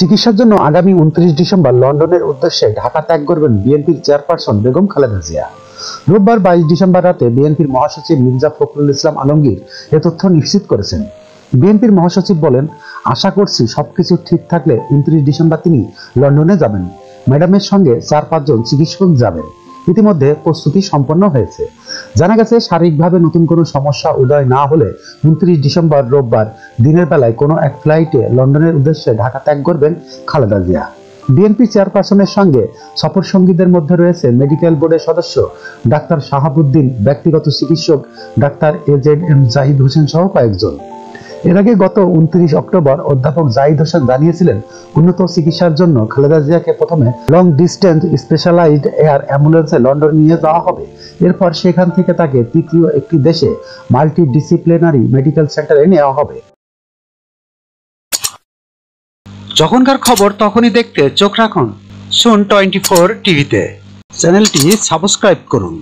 চিকিৎসার জন্য আগামী 29 ডিসেম্বর লন্ডনের উদ্দেশ্যে ঢাকা ত্যাগ করবেন বিএনপির চেয়ারপারসন বেগম খালেদা জিয়া। রোববার 22 ডিসেম্বর রাতে বিএনপির মহাসচিব মির্জা ফখরুল ইসলাম আলমগীর এ তথ্য নিশ্চিত করেছেন। বিএনপির মহাসচিব বলেন, আশা করছি সবকিছু ঠিক থাকলে 29 ডিসেম্বর তিনি লন্ডনে যাবেন। ম্যাডামের সঙ্গে 4-5 জন চিকিৎসক যাবেন। ইতিমধ্যে প্রস্তুতি সম্পন্ন হয়েছে। জানা গেছে, শারীরিকভাবে নতুন কোনো সমস্যা উদয় না হলে 29 ডিসেম্বর রোববার দিনের বেলায় কোনো এক ফ্লাইটে লন্ডনের উদ্দেশ্যে ঢাকা ত্যাগ করবেন খালেদা জিয়া। বিএনপি চেয়ারপারসনের সঙ্গে সফর সঙ্গীদের মধ্যে রয়েছে মেডিকেল বোর্ডের সদস্য ডাক্তার শাহাবুদ্দিন, ব্যক্তিগত চিকিৎসক ডাক্তার AZM জাহিদ হোসেন সহ কয়েকজন। এর আগে গত 29 অক্টোবর অধ্যাপক জাহিদ হোসেন জানিয়েছিলেন, উন্নত চিকিৎসার জন্য খালেদা জিয়াকে প্রথমে লং ডিস্টেন্স স্পেশালাইজড এয়ার অ্যাম্বুলেন্সে লন্ডন নিয়ে যাওয়া হবে। এরপর সেখান থেকে তাকে তৃতীয় একটি দেশে মাল্টিডিসিপ্লিনারি মেডিকেল সেন্টারে নেওয়া হবে। যখনকার খবর তখনই দেখতে চোখ রাখুন সুন 24 টিভিতে। চ্যানেলটি সাবস্ক্রাইব করুন।